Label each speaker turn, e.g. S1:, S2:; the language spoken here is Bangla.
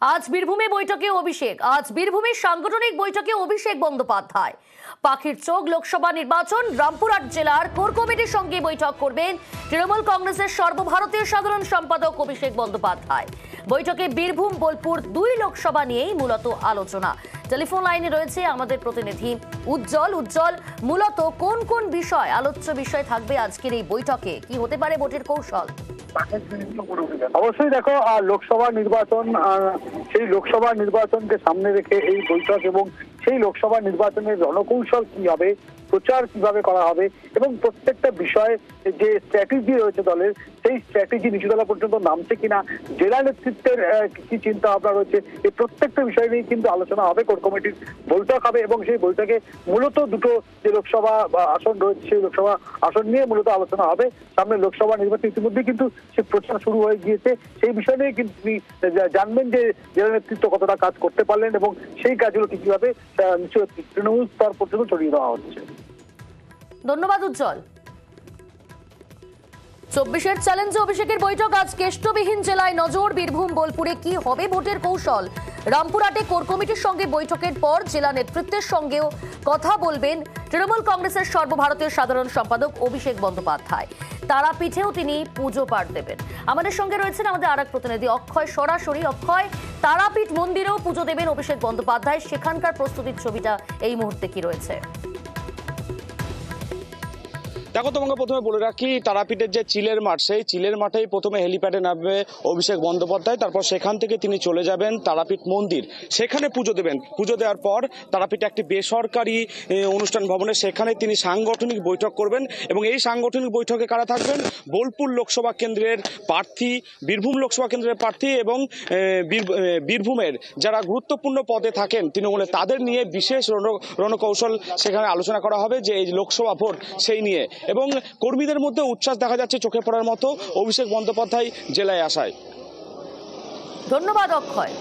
S1: আজ বীরভূমে বৈঠকে অভিষেক। আজ বীরভূমের সাংগঠনিক বৈঠকে অভিষেক বন্দ্যোপাধ্যায়। পাখির চোখ লোকসভা নির্বাচন, রামপুরহাট জেলার কোর কমিটির সঙ্গে বৈঠক করবেন তৃণমূল কংগ্রেসের সর্বভারতীয় সাধারণ সম্পাদক অভিষেক বন্দ্যোপাধ্যায়। বৈঠকে বীরভূম বোলপুর 2 লোকসভা নিয়েই মূলত আলোচনা। টেলিফোন লাইনে রয়েছে আমাদের প্রতিনিধি উজ্জ্বল। মূলত কোন কোন বিষয় আলোচ্য বিষয় থাকবে আজকের এই বৈঠকে? কি হতে পারে ভোটের কৌশল?
S2: অবশ্যই দেখো, লোকসভা নির্বাচন, সেই লোকসভা নির্বাচনকে সামনে রেখে এই বৈঠক এবং সেই লোকসভা নির্বাচনের রণকৌশল কি হবে, প্রচার কিভাবে করা হবে এবং প্রত্যেকটা বিষয়ে যে স্ট্র্যাটেজি রয়েছে দলের, সেই স্ট্র্যাটেজি নিচুতলা পর্যন্ত নামছে কিনা, জেলা নেতৃত্বের কি চিন্তা ভাবনা রয়েছে, এই প্রত্যেকটা বিষয় নিয়ে কিন্তু আলোচনা হবে। কোর কমিটির বৈঠক হবে এবং সেই বৈঠকে মূলত দুটো যে লোকসভা আসন রয়েছে, সেই লোকসভা আসন নিয়ে মূলত আলোচনা হবে। সামনে লোকসভা নির্বাচন ইতিমধ্যে কিন্তু সে প্রচার শুরু হয়ে গিয়েছে। সেই বিষয় নিয়ে কিন্তু জানবেন যে জেলা নেতৃত্ব কতটা কাজ করতে পারলেন এবং সেই কাজগুলো কিভাবে তৃণমূল স্তর পর্যন্ত ছড়িয়ে দেওয়া হচ্ছে।
S1: ধন্যবাদ উজ্জ্বল। 24-এর চ্যালেঞ্জে অভিষেকের বৈঠক। আজ কেষ্টবিহীন জেলায় নজর। বীরভূম বোলপুরে কি হবে ভোটের কৌশল? রামপুরহাটে কোর কমিটির সঙ্গে বৈঠকের পর জেলা নেতৃত্বের সঙ্গেও কথা বলবেন তৃণমূল কংগ্রেসের সর্বভারতীয় সাধারণ সম্পাদক অভিষেক বন্দ্যোপাধ্যায়। তারাপীঠেও তিনি পুজো পাঠ দেবেন। আমাদের সঙ্গে রয়েছেন আমাদের আরেক প্রতিনিধি অক্ষয় সরাসরি। অক্ষয়, তারাপীঠ মন্দিরেও পুজো দেবেন অভিষেক বন্দ্যোপাধ্যায়, সেখানকার প্রস্তুতির ছবিটা এই মুহূর্তে কি রয়েছে?
S3: দেখো, তোমাকে প্রথমে বলে রাখি, তারাপীঠের যে চিলের মাঠ, সেই চিলের মাঠেই প্রথমে হেলিপ্যাডে নামবে অভিষেক বন্দ্যোপাধ্যায়। তারপর সেখান থেকে তিনি চলে যাবেন তারাপীঠ মন্দির, সেখানে পুজো দেবেন। পুজো দেওয়ার পর তারাপীঠে একটি বেসরকারি অনুষ্ঠান ভবনে সেখানে তিনি সাংগঠনিক বৈঠক করবেন এবং এই সাংগঠনিক বৈঠকে কারা থাকবেন? বোলপুর লোকসভা কেন্দ্রের প্রার্থী, বীরভূম লোকসভা কেন্দ্রের প্রার্থী এবং বীরভূমের যারা গুরুত্বপূর্ণ পদে থাকেন তৃণমূলে, তাদের নিয়ে বিশেষ রণকৌশল সেখানে আলোচনা করা হবে যে এই লোকসভা ভোট সেই নিয়ে। এবং কর্মীদের মধ্যে উচ্ছ্বাস দেখা যাচ্ছে চোখে পড়ার মতো অভিষেক বন্দ্যোপাধ্যায় জেলায় আসায়।
S1: ধন্যবাদ অক্ষয়।